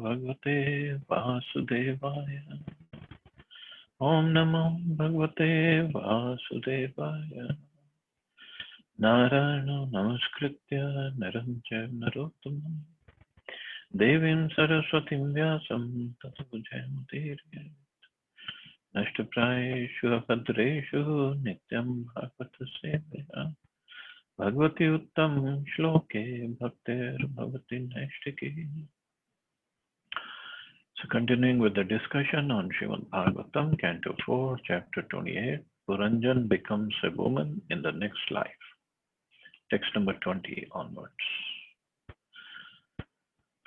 भगवते वासुदेवाय। ओम नमो भगवते वासुदेवाय। नारायण नमस्कृत्य नरं चैव नरोत्तमं देवीं सरस्वतीं व्यासं ततो जयमुदीरये। नष्टप्रायेषु अभद्रेषु नित्यं भागवत सेवया भगवति उत्तम श्लोके भक्तिर्भवति नैष्टिकी. So continuing with the discussion on Srimad Bhagavatam, Canto 4, Chapter 28, Puranjan becomes a woman in the next life. Text number 20 onwards.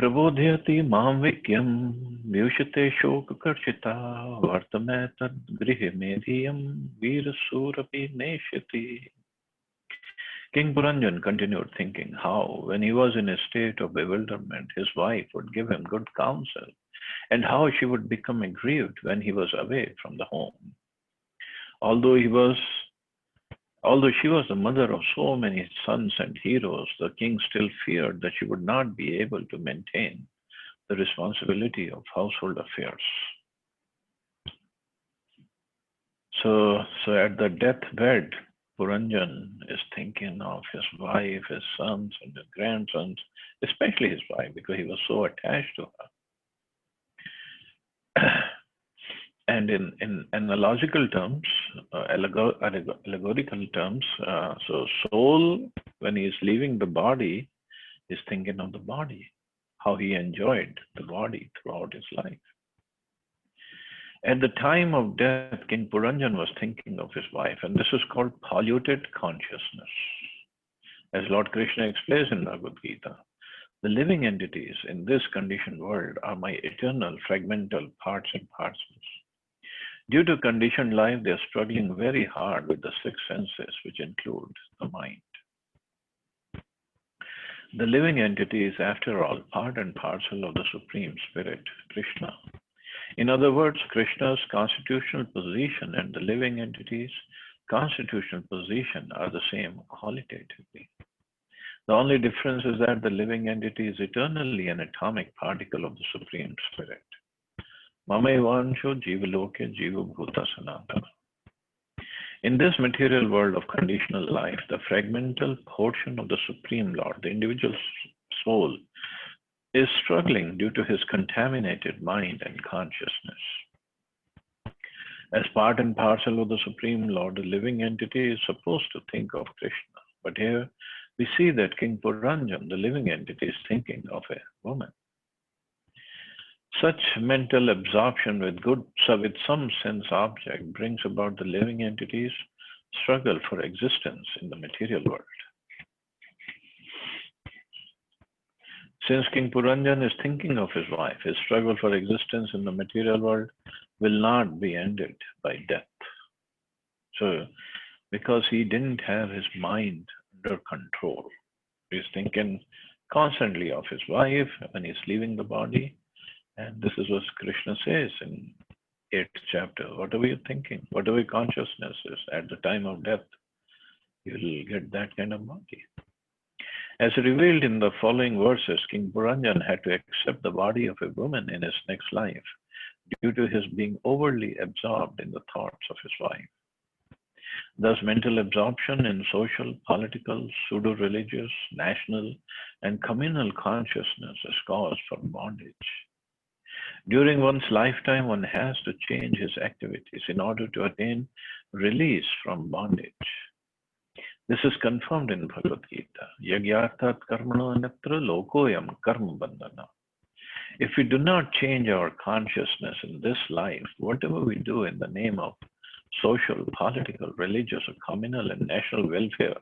Prabodhyati mam vikyam vyushate shokakarshita vartame tad grihe medhiyam virasurapi neshati. King Puranjan continued thinking how, when he was in a state of bewilderment, his wife would give him good counsel, and how she would become aggrieved when he was away from the home. Although she was the mother of so many sons and heroes, the king still feared that she would not be able to maintain the responsibility of household affairs. So at the deathbed, Puranjan is thinking of his wife, his sons, and his grandsons, especially his wife, because he was so attached to her. And in analogical terms, allegorical terms, so soul, when he is leaving the body, is thinking of the body, how he enjoyed the body throughout his life. At the time of death, King Puranjan was thinking of his wife, and this is called polluted consciousness. As Lord Krishna explains in Bhagavad Gita, the living entities in this conditioned world are my eternal fragmental parts and parcels. Due to conditioned life, they are struggling very hard with the six senses, which include the mind. The living entity is, after all, part and parcel of the Supreme Spirit, Krishna. In other words, Krishna's constitutional position and the living entity's constitutional position are the same qualitatively. The only difference is that the living entity is eternally an atomic particle of the Supreme Spirit. Mamevansho jivaloke jiva bhuta sanatana. In this material world of conditional life, the fragmental portion of the Supreme Lord, the individual soul, is struggling due to his contaminated mind and consciousness. As part and parcel of the Supreme Lord, the living entity is supposed to think of Krishna. But here we see that King Puranjan, the living entity, is thinking of a woman. Such mental absorption with some sense object brings about the living entity's struggle for existence in the material world. Since King Puranjan is thinking of his wife, his struggle for existence in the material world will not be ended by death. So, because he didn't have his mind under control, he's thinking constantly of his wife when he's leaving the body. And this is what Krishna says in 8th chapter. Whatever you're thinking, whatever your consciousness is, at the time of death, you'll get that kind of body. As revealed in the following verses, King Puranjan had to accept the body of a woman in his next life due to his being overly absorbed in the thoughts of his wife. Thus, mental absorption in social, political, pseudo-religious, national, and communal consciousness is cause for bondage. During one's lifetime, one has to change his activities in order to attain release from bondage. This is confirmed in Bhagavad Gita. Yagyarthat karmano anatra lokoyam karma bandhana. If we do not change our consciousness in this life, whatever we do in the name of social, political, religious, or communal and national welfare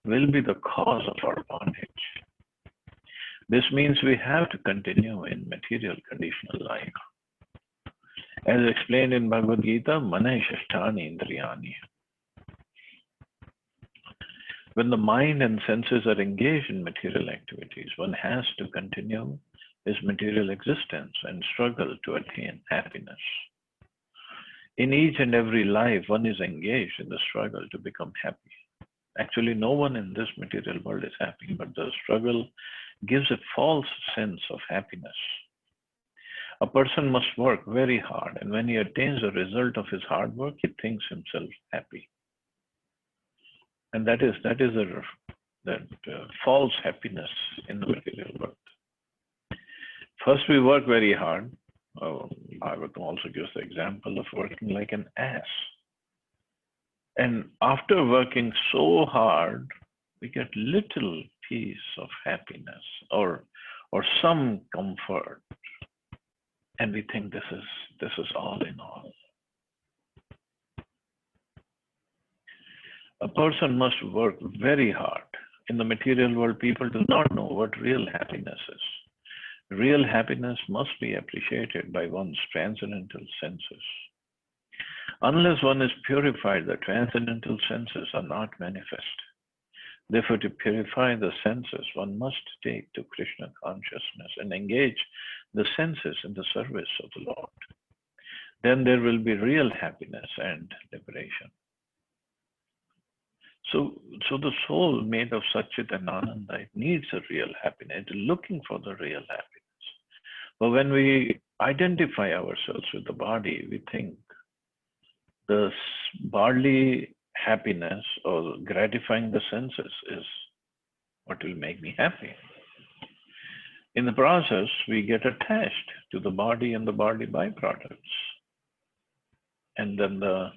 will be the cause of our bondage. This means we have to continue in material conditional life. As explained in Bhagavad Gita, Mana Shashtani Indriyani. When the mind and senses are engaged in material activities, one has to continue his material existence and struggle to attain happiness. In each and every life, one is engaged in the struggle to become happy. Actually, no one in this material world is happy, but the struggle gives a false sense of happiness. A person must work very hard, and when he attains the result of his hard work, he thinks himself happy. And that is false happiness in the material world. First, we work very hard. I would also give the example of working like an ass. And after working so hard, we get little piece of happiness or some comfort, and we think this is all in all. A person must work very hard. In the material world, people do not know what real happiness is. Real happiness must be appreciated by one's transcendental senses. Unless one is purified, the transcendental senses are not manifest. Therefore, to purify the senses, one must take to Krishna consciousness and engage the senses in the service of the Lord. Then there will be real happiness and liberation. So the soul made of Satchit and Ananda, it needs a real happiness. It is looking for the real happiness. But when we identify ourselves with the body, we think the bodily happiness or gratifying the senses is what will make me happy. In the process, we get attached to the body and the body byproducts. And then the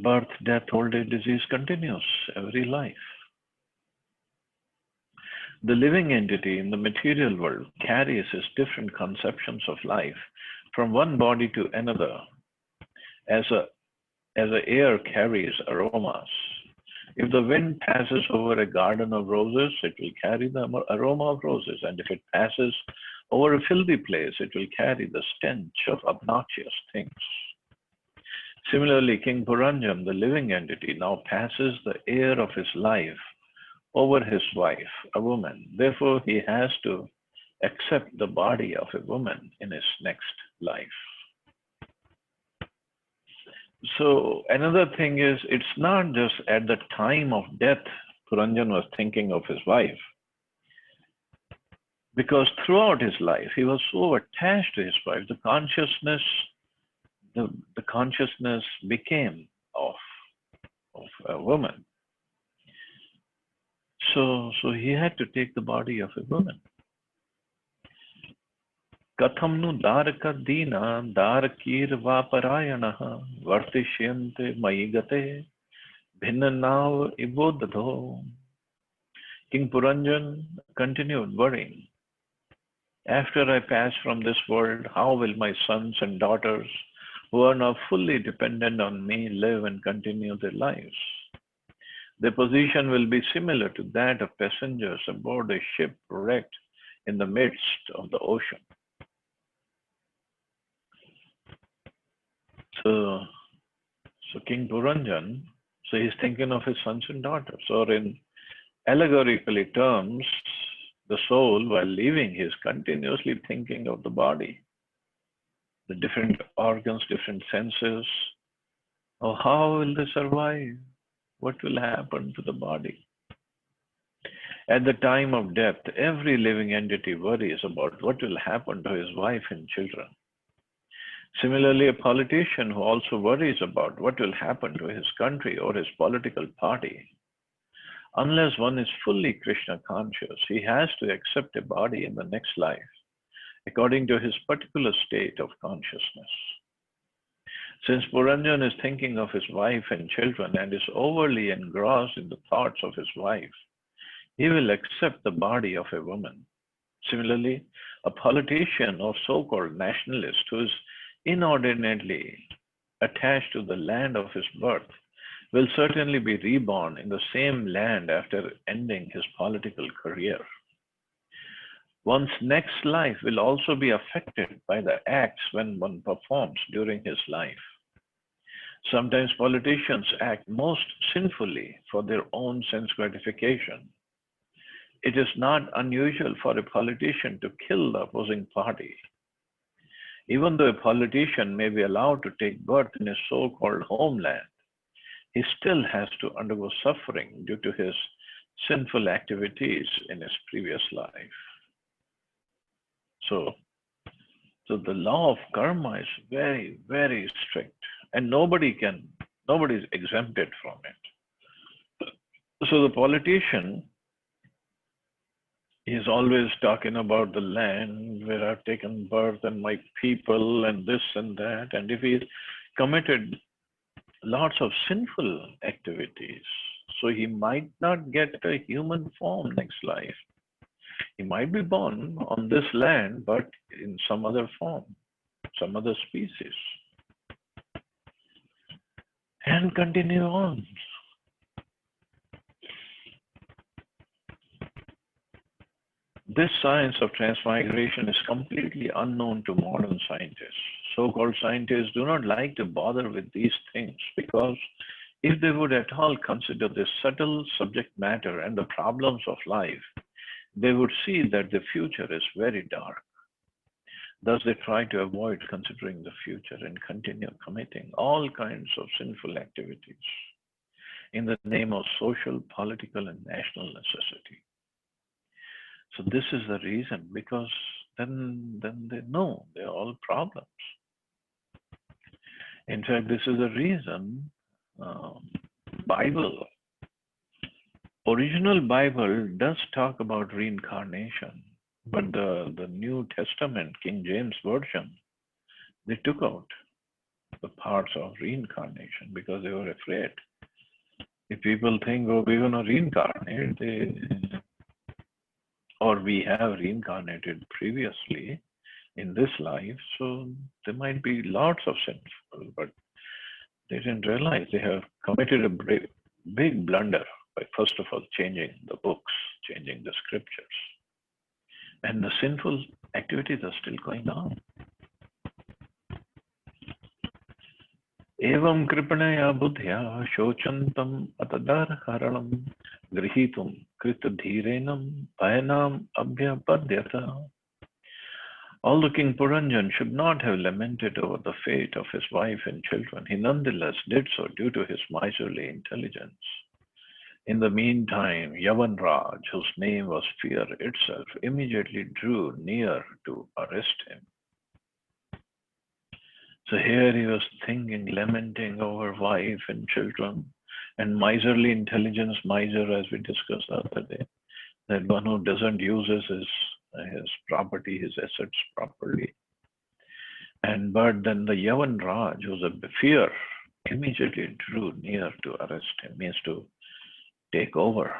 birth, death, old age, disease continues every life. The living entity in the material world carries its different conceptions of life from one body to another, as the air carries aromas. If the wind passes over a garden of roses, it will carry the aroma of roses. And if it passes over a filthy place, it will carry the stench of obnoxious things. Similarly, King Puranjan, the living entity, now passes the air of his life over his wife, a woman. Therefore, he has to accept the body of a woman in his next life. So another thing is, it's not just at the time of death Puranjan was thinking of his wife, because throughout his life he was so attached to his wife, the consciousness became of a woman. So he had to take the body of a woman. Katham nu daraka dina darakir vaparayana vartishyante maigate bhinnanav ibodhadho. King Puranjan continued worrying. After I pass from this world, how will my sons and daughters, who are now fully dependent on me, live and continue their lives? Their position will be similar to that of passengers aboard a ship wrecked in the midst of the ocean. So King Puranjan, he's thinking of his sons and daughters. Or in allegorically terms, the soul, while leaving, is continuously thinking of the body, the different organs, different senses. Oh, how will they survive? What will happen to the body? At the time of death, every living entity worries about what will happen to his wife and children. Similarly, a politician who also worries about what will happen to his country or his political party. Unless one is fully Krishna conscious, he has to accept a body in the next life, according to his particular state of consciousness. Since Puranjan is thinking of his wife and children and is overly engrossed in the thoughts of his wife, he will accept the body of a woman. Similarly, a politician or so-called nationalist who is inordinately attached to the land of his birth will certainly be reborn in the same land after ending his political career. One's next life will also be affected by the acts when one performs during his life. Sometimes politicians act most sinfully for their own sense gratification. It is not unusual for a politician to kill the opposing party. Even though a politician may be allowed to take birth in his so-called homeland, he still has to undergo suffering due to his sinful activities in his previous life. So, so the law of karma is very, very strict, and nobody is exempted from it. So the politician is always talking about the land where I've taken birth and my people and this and that. And if he's committed lots of sinful activities, so he might not get a human form next life. He might be born on this land, but in some other form, some other species, and continue on. This science of transmigration is completely unknown to modern scientists. So-called scientists do not like to bother with these things because if they would at all consider this subtle subject matter and the problems of life, they would see that the future is very dark. Thus, they try to avoid considering the future and continue committing all kinds of sinful activities in the name of social, political, and national necessity. So this is the reason, because then they know they're all problems. In fact, this is the reason Bible, original Bible does talk about reincarnation, but the New Testament, King James Version, they took out the parts of reincarnation because they were afraid. If people think, oh, we're going to reincarnate, or we have reincarnated previously in this life, so there might be lots of sinful, but they didn't realize they have committed a big blunder by first of all changing the books, changing the scriptures. And the sinful activities are still going on. Evam kripanaya buddhya shochantam atadarharanam grihitum kritadhirenam payanam abhyapadyata. Although King Puranjan should not have lamented over the fate of his wife and children, he nonetheless did so due to his miserly intelligence. In the meantime, Yavanraj, whose name was fear itself, immediately drew near to arrest him. So here he was thinking, lamenting over wife and children, and miserly intelligence, miser, as we discussed the other day, that one who doesn't use his property, his assets properly. But then the Yavanraj, who's a fear, immediately drew near to arrest him, means to take over.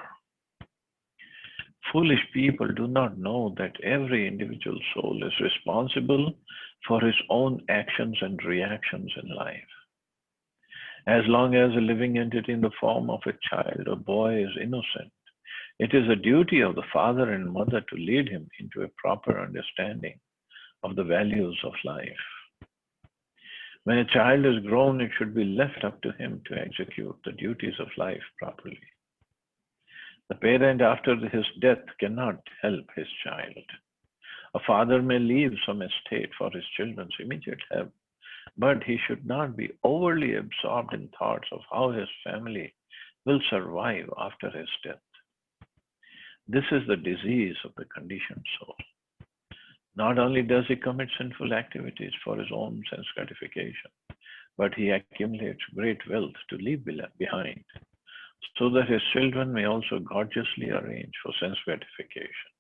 Foolish people do not know that every individual soul is responsible for his own actions and reactions in life. As long as a living entity in the form of a child or boy is innocent, it is the duty of the father and mother to lead him into a proper understanding of the values of life. When a child is grown, it should be left up to him to execute the duties of life properly. The parent after his death cannot help his child. A father may leave some estate for his children's immediate help, but he should not be overly absorbed in thoughts of how his family will survive after his death. This is the disease of the conditioned soul. Not only does he commit sinful activities for his own sense gratification, but he accumulates great wealth to leave behind, so that his children may also gorgeously arrange for sense gratification.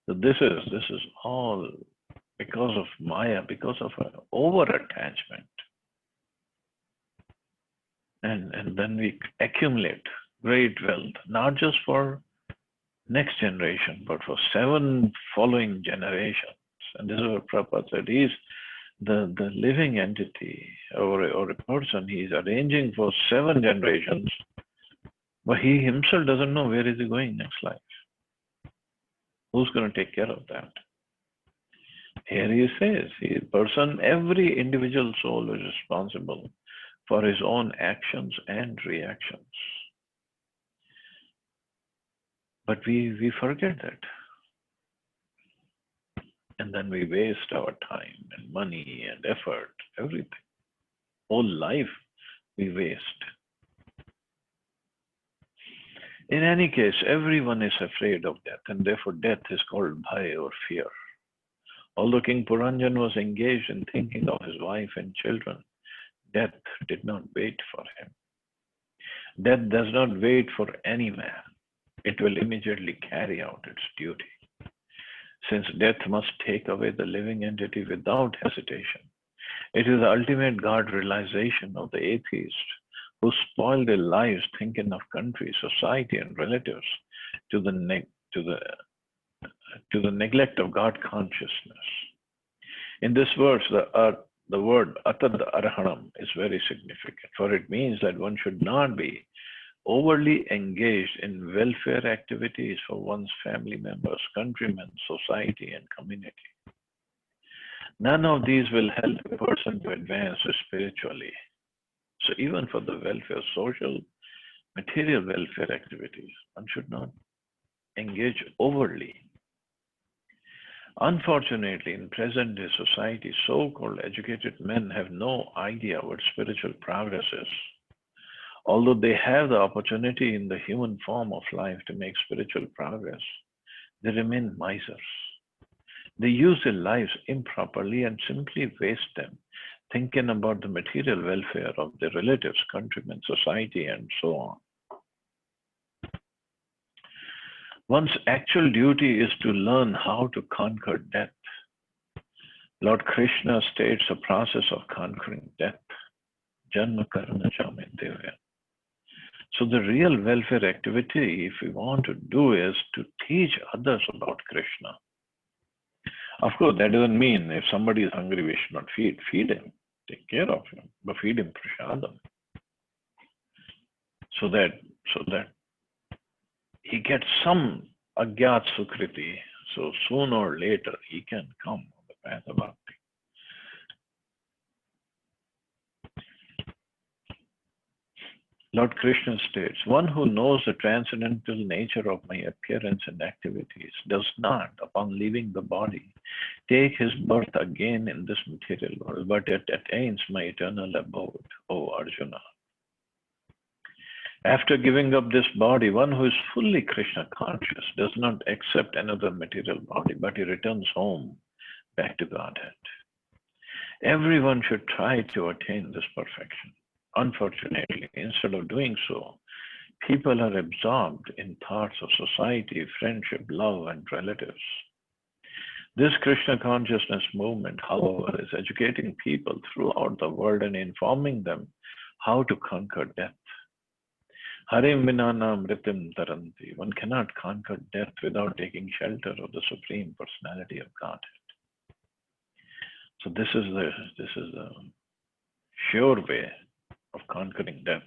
So this is all because of Maya, because of an over-attachment. And then we accumulate great wealth, not just for next generation, but for 7 following generations. And this is what Prabhupada said. He's the living entity or a person. He's arranging for 7 generations, but he himself doesn't know where is he going next life. Who's going to take care of that? Here he says, every individual soul is responsible for his own actions and reactions. But we forget that. And then we waste our time and money and effort, everything. Whole life we waste. In any case, everyone is afraid of death, and therefore death is called bhaya or fear. Although King Puranjan was engaged in thinking of his wife and children, death did not wait for him. Death does not wait for any man. It will immediately carry out its duty. Since death must take away the living entity without hesitation, it is the ultimate God realization of the atheist who spoil their lives thinking of country, society, and relatives to the, to the neglect of God consciousness. In this verse, the word atad arhanam is very significant, for it means that one should not be overly engaged in welfare activities for one's family members, countrymen, society, and community. None of these will help a person to advance spiritually. So even for the welfare, social, material welfare activities, one should not engage overly. Unfortunately, in present day society, so-called educated men have no idea what spiritual progress is. Although they have the opportunity in the human form of life to make spiritual progress, they remain misers. They use their lives improperly and simply waste them thinking about the material welfare of their relatives, countrymen, society, and so on. One's actual duty is to learn how to conquer death. Lord Krishna states a process of conquering death. Janma karma chamintevya. So the real welfare activity, if we want to do, is to teach others about Krishna. Of course, that doesn't mean if somebody is hungry, we should not feed. Feed him, take care of him, but feed him prasadam. So that he gets some agyat sukriti, so sooner or later he can come on the path of bhakti. Lord Krishna states, one who knows the transcendental nature of my appearance and activities does not, upon leaving the body, take his birth again in this material world, but it attains my eternal abode, O Arjuna. After giving up this body, one who is fully Krishna conscious does not accept another material body, but he returns home back to Godhead. Everyone should try to attain this perfection. Unfortunately, instead of doing so, people are absorbed in thoughts of society, friendship, love, and relatives. This Krishna consciousness movement, however, is educating people throughout the world and informing them how to conquer death. Harim vinana mritim taranti. One cannot conquer death without taking shelter of the Supreme Personality of Godhead. So this is the sure way of conquering death.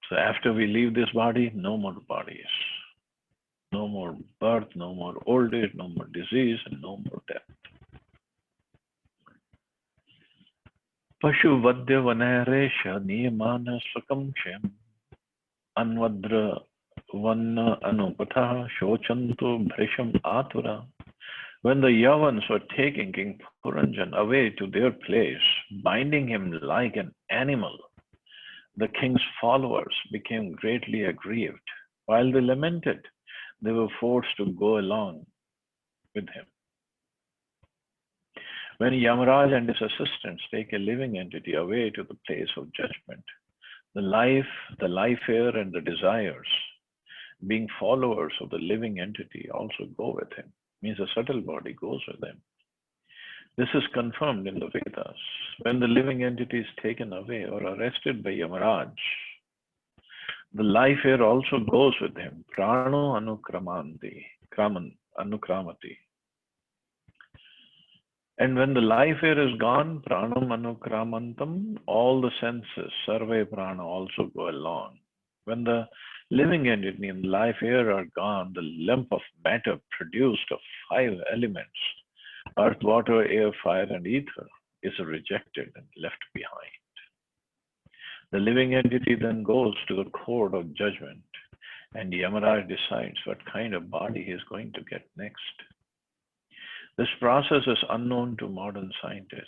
So after we leave this body, no more bodies. No more birth, no more old age, no more disease, and no more death. Pashu vadya vanaresha niyamana swakam shem anvadra vanna anupatha shochanto bhrisham atura. When the Yavans were taking King Puranjan away to their place, binding him like an animal, the king's followers became greatly aggrieved. While they lamented, they were forced to go along with him. When Yamaraj and his assistants take a living entity away to the place of judgment, the life air, and the desires, being followers of the living entity, also go with him. Means the subtle body goes with him. This is confirmed in the Vedas. When the living entity is taken away or arrested by Yamaraj, the life air also goes with him. Prano anukramati. And when the life air is gone, pranam anukramantam, all the senses, sarve prana, also go along. When the living entity and life air are gone, the lump of matter produced of 5 elements, earth, water, air, fire, and ether, is rejected and left behind. The living entity then goes to the court of judgment, and Yamaraj decides what kind of body he is going to get next. This process is unknown to modern scientists.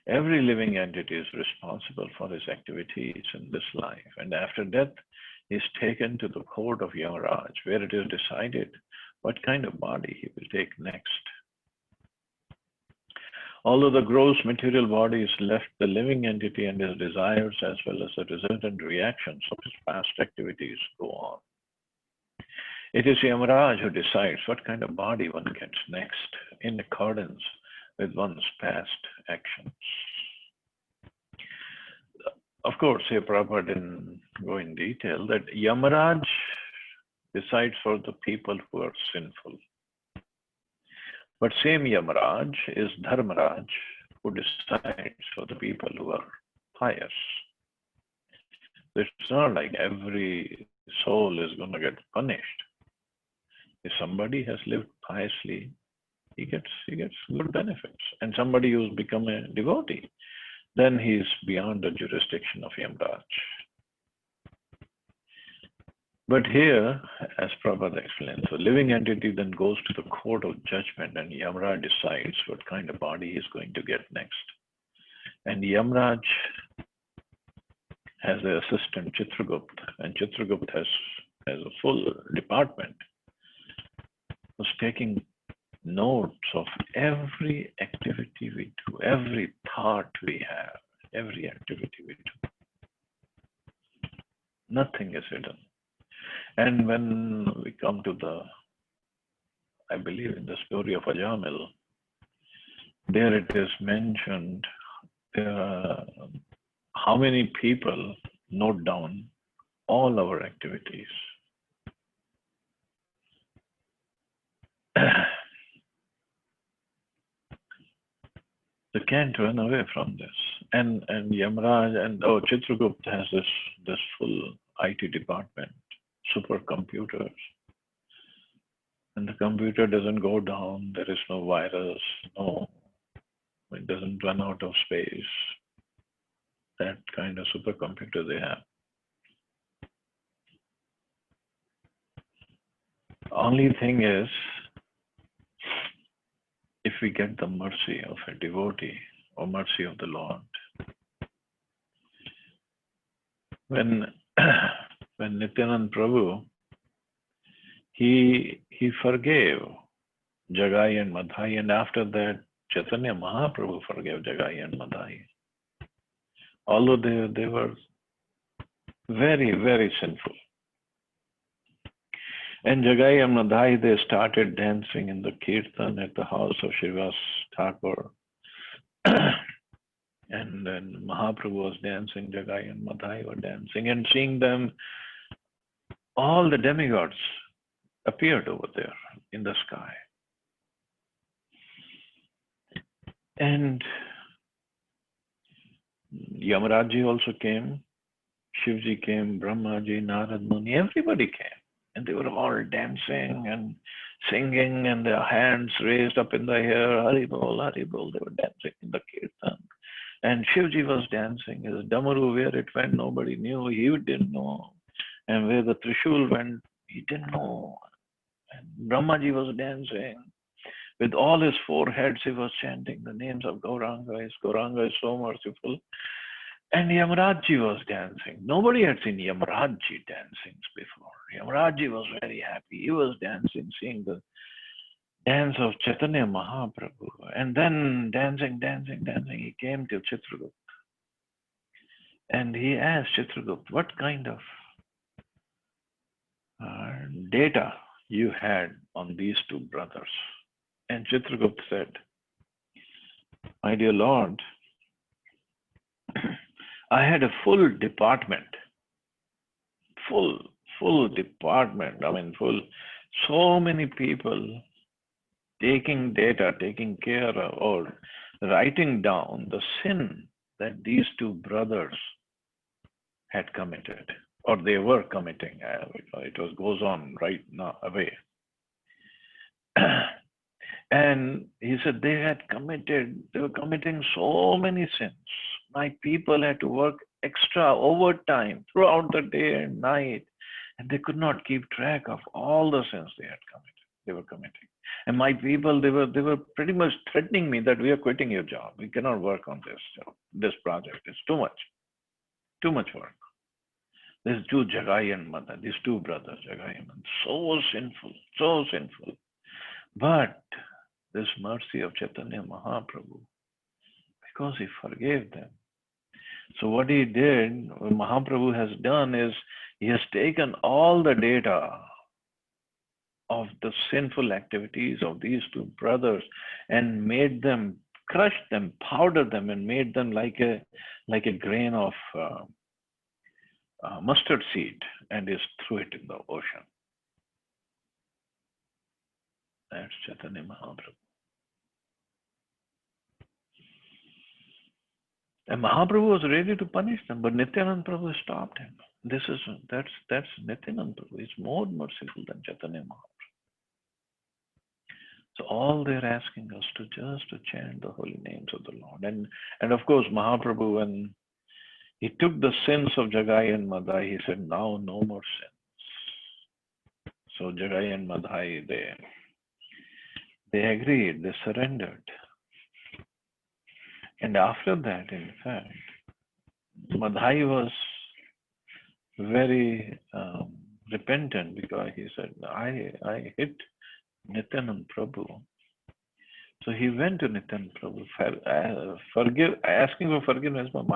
Every living entity is responsible for his activities in this life, and after death, he is taken to the court of Yamaraj, where it is decided what kind of body he will take next. Although the gross material body is left, the living entity and his desires, as well as the resultant reactions of his past activities, go on. It is Yamaraj who decides what kind of body one gets next in accordance with one's past actions. Of course, here Prabhupada didn't go in detail that Yamaraj decides for the people who are sinful. But same Yamaraj is Dharmaraj who decides for the people who are pious. It's not like every soul is going to get punished. If somebody has lived piously, he gets good benefits. And somebody who's become a devotee, then he is beyond the jurisdiction of Yamaraj. But here, as Prabhupada explains, the living entity then goes to the court of judgment and Yamaraj decides what kind of body he is going to get next. And Yamaraj has an assistant, Chitragupta, and Chitragupta has a full department who's taking notes of every activity we do, every thought we have, every activity we do. Nothing is hidden. And when we come to I believe in the story of Ajamil, there it is mentioned how many people note down all our activities. They can't run away from this. And Yamaraj and Chitragupta has this full IT department, supercomputers. And the computer doesn't go down, there is no virus, it doesn't run out of space. That kind of supercomputer they have. Only thing is, if we get the mercy of a devotee or mercy of the Lord, when Nityanand Prabhu, he forgave Jagai and Madhai, and after that Chaitanya Mahaprabhu forgave Jagai and Madhai. Although they were very, very sinful. And Jagai and Madhai, they started dancing in the kirtan at the house of Srivas Thakur. And then Mahaprabhu was dancing, Jagai and Madhai were dancing, and seeing them, all the demigods appeared over there in the sky. And Yamaraji also came, Shivji came, Brahmaji, Narad Muni, everybody came. And they were all dancing and singing and their hands raised up in the air, Haribol, Haribol, they were dancing in the kirtan. And Shivji was dancing, his Damaru, where it went, nobody knew, he didn't know. And where the Trishul went, he didn't know. And Brahmaji was dancing. With all his four heads, he was chanting the names of Gauranga. Gauranga is so merciful. And Yamaraji was dancing. Nobody had seen Yamaraji dancing before. Yamaraji was very happy. He was dancing, seeing the dance of Chaitanya Mahaprabhu. And then dancing, he came to Chitragupta. And he asked Chitragupta, what kind of data you had on these two brothers? And Chitragupta said, my dear Lord, I had a full department, full department, so many people taking data, taking care of, or writing down the sin that these two brothers had committed, or they were committing. It goes on right now away. And he said they were committing so many sins. My people had to work extra overtime throughout the day and night, and they could not keep track of all the sins they had committed. they were committing. And my people, they were pretty much threatening me that we are quitting your job. We cannot work on this project. It's too much work. These two Jagai and Mada, these two brothers, Jagai and Mada, so sinful. But this mercy of Chaitanya Mahaprabhu, because he forgave them. So what he did, what Mahaprabhu has done is, he has taken all the data of the sinful activities of these two brothers and made them, crushed them, powdered them, and made them like a grain of mustard seed, and is threw it in the ocean. That's Chaitanya Mahaprabhu. And Mahaprabhu was ready to punish them, but Nityananda Prabhu stopped him. That's Nityananda Prabhu. He's more merciful than Chaitanya Mahaprabhu. So all they're asking us to just to chant the holy names of the Lord. And of course, Mahaprabhu, when he took the sins of Jagai and Madhai, he said, now no more sins. So Jagai and Madhai, they agreed, they surrendered. And after that, in fact, Madhai was very repentant, because he said, I hit Nityananda Prabhu. So he went to Nityananda Prabhu, asking for forgiveness. But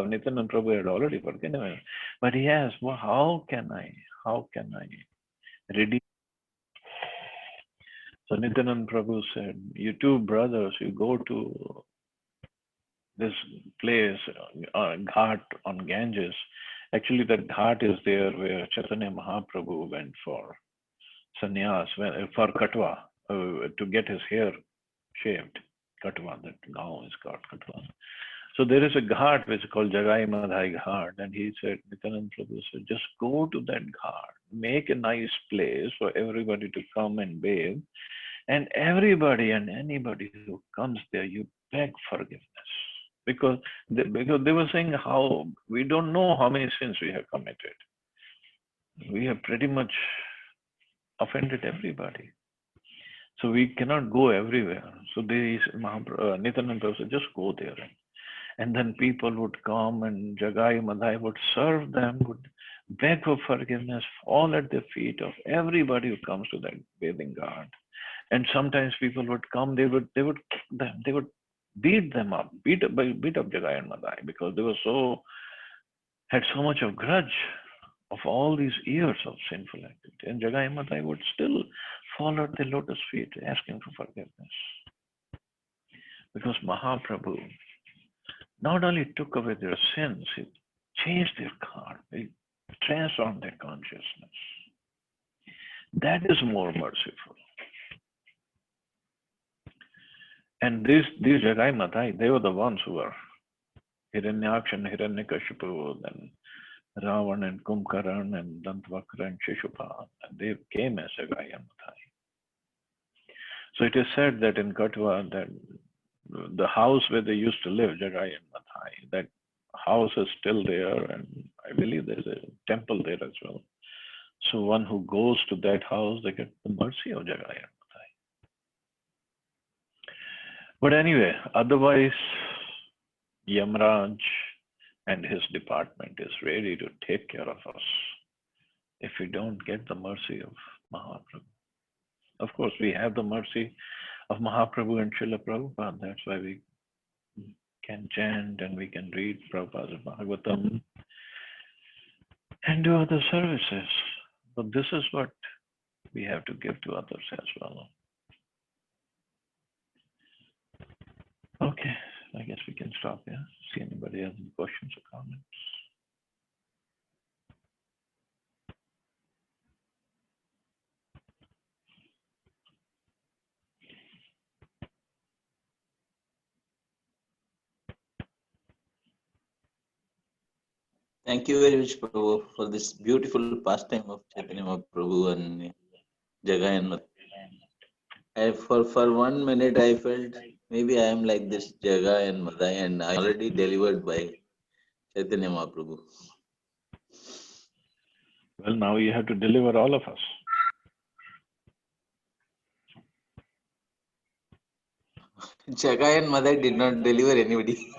Nityananda Prabhu had already forgiven him. But he asked, well, how can I redeem? So Nityananda Prabhu said, you two brothers, you go to this place, Ghat on Ganges. Actually, that Ghat is there where Chaitanya Mahaprabhu went for sannyas, for katwa, to get his hair shaved. Katwa, that now is called katwa. So there is a Ghat which is called Jagai Madhai Ghat, and he said, Nityananda Prabhu said, just go to that Ghat, make a nice place for everybody to come and bathe, and everybody and anybody who comes there, you beg forgiveness. Because they were saying how we don't know how many sins we have committed. We have pretty much offended everybody. So we cannot go everywhere. So Nityananda Prabhu said, just go there. And then people would come, and Jagai Madhai would serve them, would beg for forgiveness, fall at the feet of everybody who comes to that bathing ghat. And sometimes people would come, they would kick them, they would beat them up, beat up Jagai and Madhai, because they were had so much of grudge of all these years of sinful activity. And Jagai and Madhai would still fall at the lotus feet, asking for forgiveness. Because Mahaprabhu not only took away their sins, he changed their heart, he transformed their consciousness. That is more merciful. And these Jagai Madhai, they were the ones who were Hiranyaksha and Hiranyakashipu, then Ravan and Kumbhakarna and Dantavakra and Shishupal, and they came as Jagai and Madhai. So it is said that in Katwa, that the house where they used to live, Jagai and Madhai, that house is still there, and I believe there's a temple there as well. So one who goes to that house, they get the mercy of Jagai and Madhai. But anyway, otherwise, Yamraj and his department is ready to take care of us if we don't get the mercy of Mahaprabhu. Of course, we have the mercy of Mahaprabhu and Srila Prabhupada. That's why we can chant and we can read Prabhupada's Bhagavatam and do other services. But this is what we have to give to others as well. Okay, I guess we can stop here. See anybody has any questions or comments? Thank you very much, Prabhu, for this beautiful pastime of Chaitanya Mahaprabhu and Jagai and Madhai. For 1 minute, I felt maybe I am like this Jagai and Madhai, and I already delivered by Chaitanya Mahaprabhu. Well, now you have to deliver all of us. Jagai and Madai did not deliver anybody.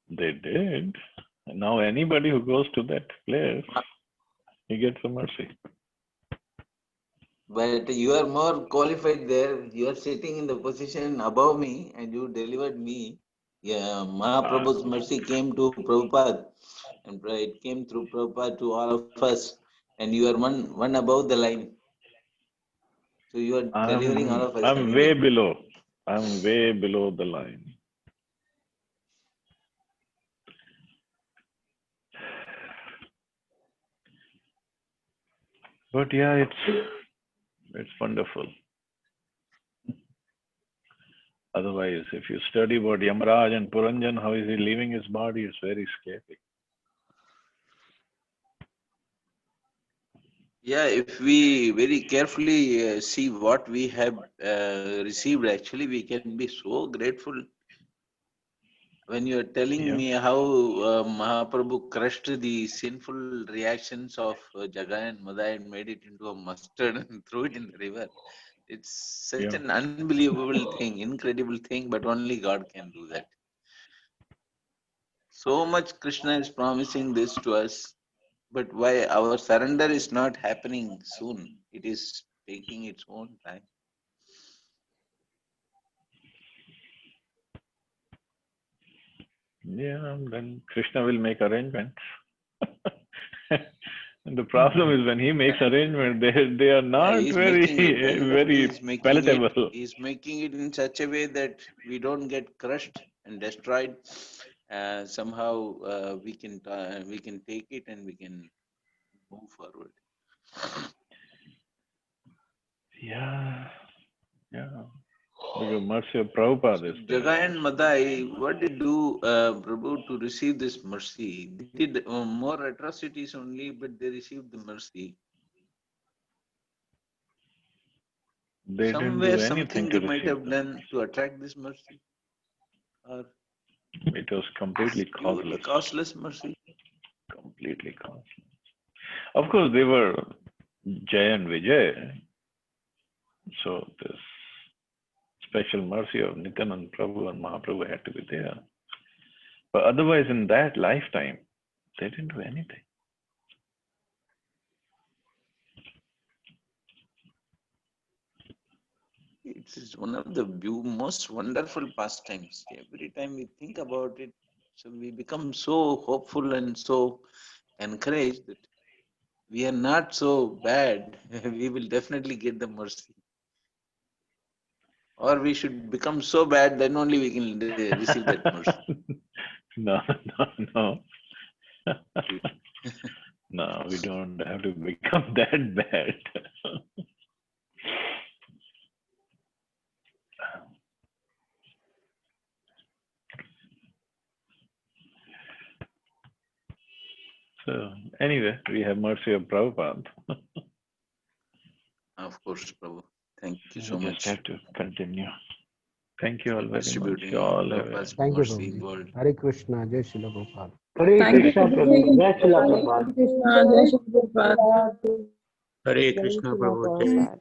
They did. Now anybody who goes to that place, he gets a mercy. But you are more qualified there. You are sitting in the position above me and you delivered me. Yeah, Mahaprabhu's mercy came to Prabhupada and it came through Prabhupada to all of us. And you are one above the line. So you are delivering all of us. I'm way below. I'm way below the line. But yeah, it's wonderful. Otherwise, if you study about Yamaraj and Puranjan, how is he leaving his body, it's very scary. Yeah, if we very carefully see what we have received, actually, we can be so grateful. When you are telling me how Mahaprabhu crushed the sinful reactions of Jagai and Madai and made it into a mustard and threw it in the river, it's such an unbelievable thing, incredible thing, but only God can do that. So much Krishna is promising this to us, but why our surrender is not happening soon? It is taking its own time. Yeah, then Krishna will make arrangements. And the problem is when he makes arrangements, they are not very palatable. He's making it in such a way that we don't get crushed and destroyed. Somehow we can take it and we can move forward. Yeah. Because mercy of Prabhupada is there. Jagai and Madai, what did do Prabhu to receive this mercy? They did more atrocities only, but they received the mercy. They didn't Somewhere, do anything something to they might receive have them. done to attract this mercy. Or It was completely purely causeless. causeless mercy. Completely causeless. Of course, they were Jay and Vijay. So this special mercy of Nityananda Prabhu and Mahaprabhu had to be there. But otherwise, in that lifetime, they didn't do anything. It is one of the most wonderful pastimes. Every time we think about it, so we become so hopeful and so encouraged that we are not so bad. We will definitely get the mercy. Or we should become so bad, then only we can receive that mercy. No. No, we don't have to become that bad. So anyway, we have mercy of Prabhupada. Of course, Prabhu. Thank you so We much. just have to continue. Thank you all very much. Distributing You all have Prabhupada's Thank you, mercy in Prabhuji. world. Hare Krishna, Jai Srila Prabhupada. Hare Thank you, Krishna Prabhu, Prabhuji. Jai Srila Hare Prabhupada. Krishna, Jai Shri Prabhupada. Hare Jai Krishna Srila Prabhu, Prabhupada.